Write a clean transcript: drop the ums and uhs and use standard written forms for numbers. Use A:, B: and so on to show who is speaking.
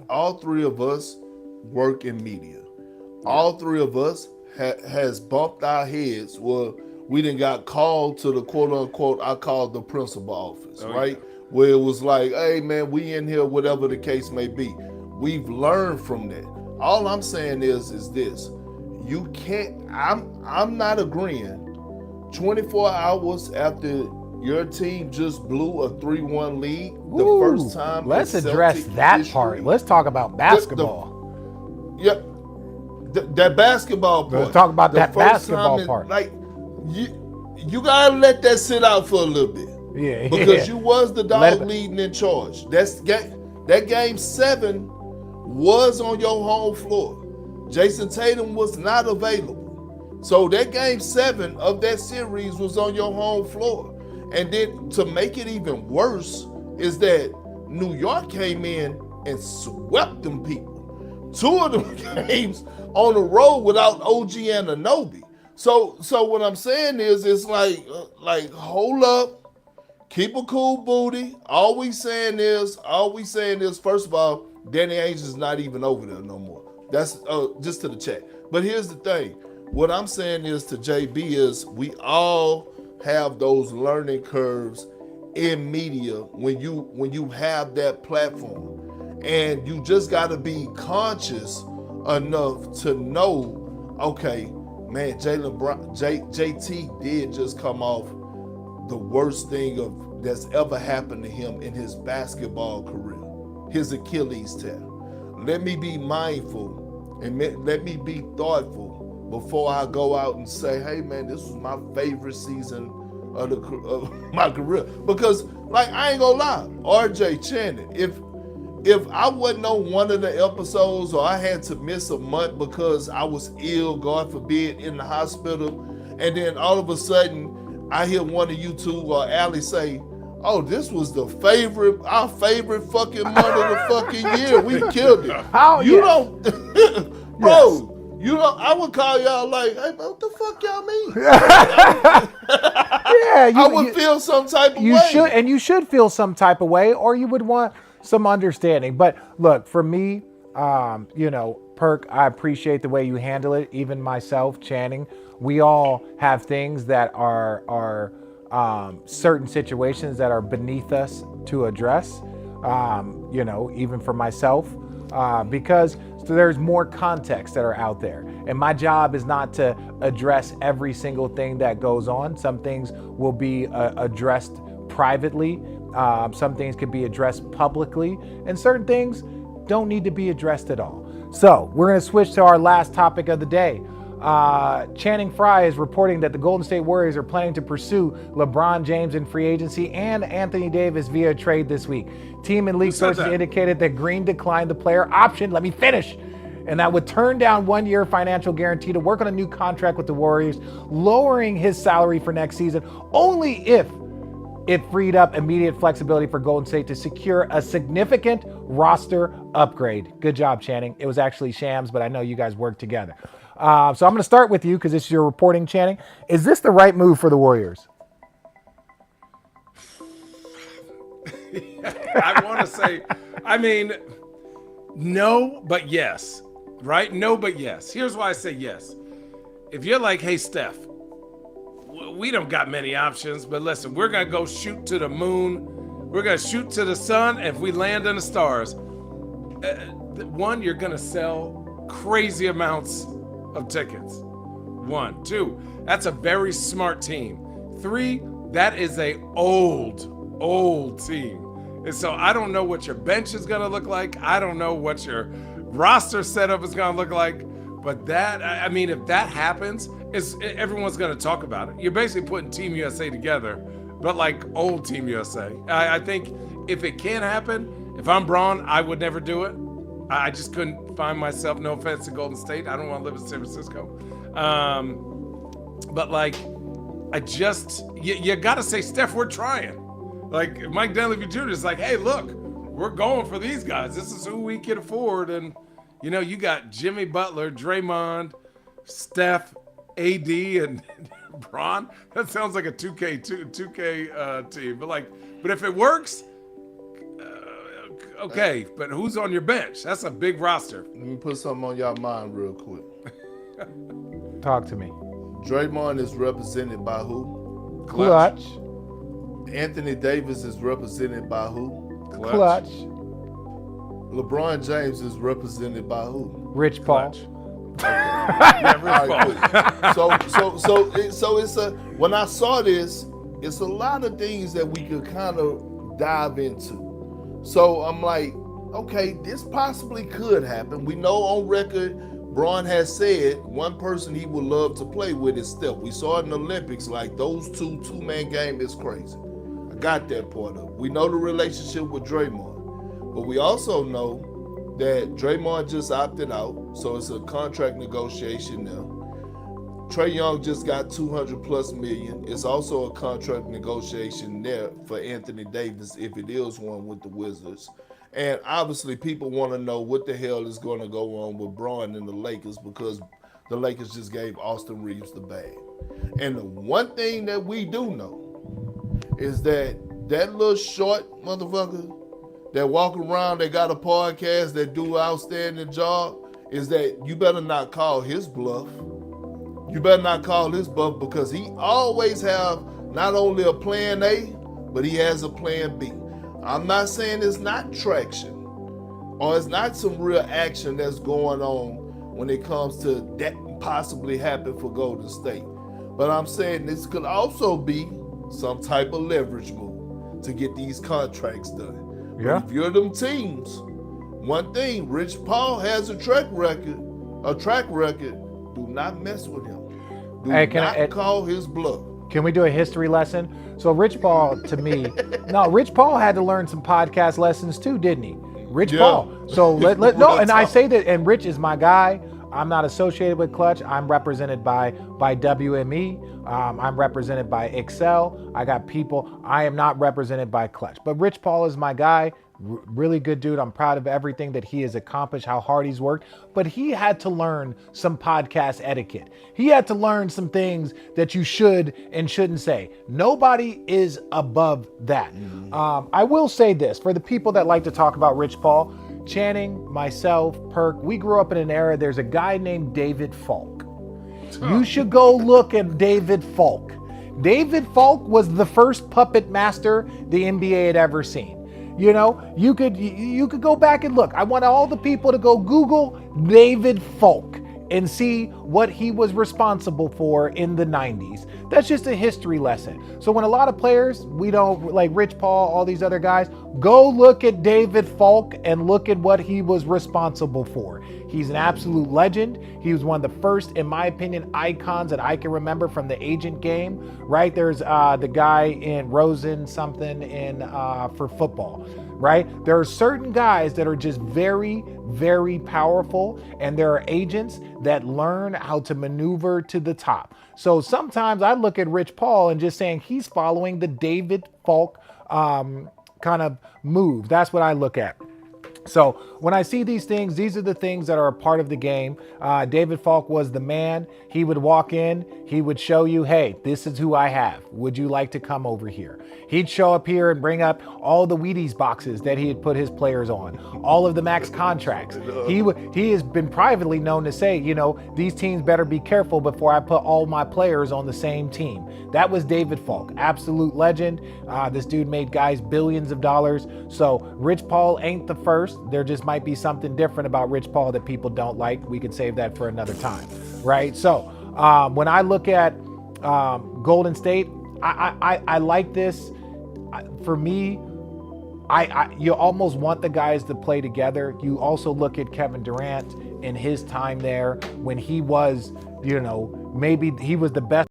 A: all three of us work in media. All three of us has bumped our heads. Well, we didn't got called to the quote unquote, I call the principal office, right? Where it was like, hey man, we in here, whatever the case may be. We've learned from that. All I'm saying is this. You can't, I'm not agreeing 24 hours after your team just blew a 3-1 lead, the first time.
B: Let's address that
A: history.
B: part. Let's talk about basketball.
A: That basketball part.
B: Let's talk about
A: the
B: that basketball part.
A: Like, you gotta let that sit out for a little bit.
B: Yeah,
A: because you was the dog leading in charge. That game 7 was on your home floor. Jason Tatum was not available. So that game 7 of that series was on your home floor. And then to make it even worse is that New York came in and swept them people. 2 of them games on the road without OG and Anunoby. So what I'm saying is, it's like hold up, keep a cool booty. All we saying is, first of all, Danny Ainge is not even over there no more. That's just to the chat. But here's the thing. What I'm saying is to JB is we all have those learning curves in media when you have that platform. And you just got to be conscious enough to know, okay, man, JT did just come off the worst thing that's ever happened to him in his basketball career, his Achilles tear. Let me be mindful and let me be thoughtful before I go out and say, hey man, this was my favorite season of my career. Because, like, I ain't gonna lie, RJ Channing, if I wasn't on one of the episodes or I had to miss a month because I was ill, God forbid, in the hospital, and then all of a sudden I hear one of you two or Allie say, oh, this was our favorite fucking month of the fucking year. We killed it. Don't, bro. Yes. I would call y'all like, hey, what the fuck y'all mean? I would feel some type of way.
B: You should feel some type of way, or you would want some understanding. But look, for me, Perk, I appreciate the way you handle it. Even myself, Channing, we all have things that are certain situations that are beneath us to address. Even for myself, because there's more context that are out there. And my job is not to address every single thing that goes on. Some things will be addressed privately. Some things could be addressed publicly. And certain things don't need to be addressed at all. So we're going to switch to our last topic of the day. Channing Frye is reporting that the Golden State Warriors are planning to pursue LeBron James in free agency and Anthony Davis via trade this week. Team and league sources indicated that Green declined the player option. Let me finish. And that would turn down 1-year financial guarantee to work on a new contract with the Warriors, lowering his salary for next season only if it freed up immediate flexibility for Golden State to secure a significant roster upgrade. Good job, Channing. It was actually Shams, but I know you guys worked together. So I'm going to start with you because it's your reporting, Channing. Is this the right move for the Warriors?
C: I want to say, no, but yes, right? No, but yes. Here's why I say yes. If you're like, hey, Steph, we don't got many options, but listen, we're going to go shoot to the moon. We're going to shoot to the sun. And if we land in the stars, one, you're going to sell crazy amounts of tickets. 1, 2, that's a very smart team. 3, that is a old team. And so I don't know what your bench is going to look like. I don't know what your roster setup is going to look like. But that, if that happens, everyone's going to talk about it. You're basically putting Team USA together, but like old Team USA. I think if it can happen, if I'm Braun, I would never do it. I just couldn't find myself, no offense to Golden State. I don't want to live in San Francisco. But like, you got to say, Steph, we're trying. Like Mike Dunleavy Jr. is like, hey, look, we're going for these guys. This is who we can afford. And, you got Jimmy Butler, Draymond, Steph, AD, and Bron. That sounds like a 2K team. But if it works, Okay, but who's on your bench? That's a big roster.
A: Let me put something on y'all mind real quick.
B: Talk to me.
A: Draymond is represented by who?
B: Clutch.
A: Anthony Davis is represented by who?
B: Clutch.
A: LeBron James is represented by who?
B: Rich Paul.
C: Clutch.
A: Yeah, right, so it's a, when I saw this, it's a lot of things that we could kind of dive into. So I'm like, okay, this possibly could happen. We know on record, Bron has said one person he would love to play with is Steph. We saw it in the Olympics, like those two-man game is crazy. I got that part of it. We know the relationship with Draymond, but we also know that Draymond just opted out, so it's a contract negotiation now. Trae Young just got $200+ million. It's also a contract negotiation there for Anthony Davis if it is one with the Wizards. And obviously people want to know what the hell is going to go on with Bron and the Lakers because the Lakers just gave Austin Reeves the bag. And the one thing that we do know is that little short motherfucker that walk around, that got a podcast, that do an outstanding job, is that you better not call his bluff. You better not call his bluff because he always have not only a plan A, but he has a plan B. I'm not saying it's not traction or it's not some real action that's going on when it comes to that possibly happen for Golden State. But I'm saying this could also be some type of leverage move to get these contracts done.
B: Yeah.
A: But if you're them teams, one thing, Rich Paul has a track record. Do not mess with him. Do not call his bluff.
B: Can we do a history lesson? So Rich Paul, to me, Rich Paul had to learn some podcast lessons too, didn't he? Rich Paul. So I say that, and Rich is my guy. I'm not associated with Clutch. I'm represented by WME. I'm represented by Excel. I got people. I am not represented by Clutch. But Rich Paul is my guy. Really good dude. I'm proud of everything that he has accomplished, how hard he's worked. But he had to learn some podcast etiquette. He had to learn some things that you should and shouldn't say. Nobody is above that. I will say this, for the people that like to talk about Rich Paul, Channing, myself, Perk, we grew up in an era, there's a guy named David Falk. You should go look at David Falk. David Falk was the first puppet master the NBA had ever seen. You know, you could go back and look. I want all the people to go Google David Falk and see what he was responsible for in the 90s. That's just a history lesson. So when a lot of players, we don't, like Rich Paul, all these other guys, go look at David Falk and look at what he was responsible for. He's an absolute legend. He was one of the first, in my opinion, icons that I can remember from the agent game, right? There's the guy in Rosen something in for football, right? There are certain guys that are just very, very powerful, and there are agents that learn how to maneuver to the top. So sometimes I look at Rich Paul and just saying he's following the David Falk kind of move. That's what I look at. So when I see these things, these are the things that are a part of the game. David Falk was the man. He would walk in, he would show you, hey, this is who I have. Would you like to come over here? He'd show up here and bring up all the Wheaties boxes that he had put his players on, all of the max contracts. He has been privately known to say, you know, these teams better be careful before I put all my players on the same team. That was David Falk, absolute legend. This dude made guys billions of dollars. So Rich Paul ain't the first. There just might be something different about Rich Paul that people don't like. We can save that for another time, right? So when I look at Golden State, I like this. For me, you almost want the guys to play together. You also look at Kevin Durant in his time there when he was, you know, maybe he was the best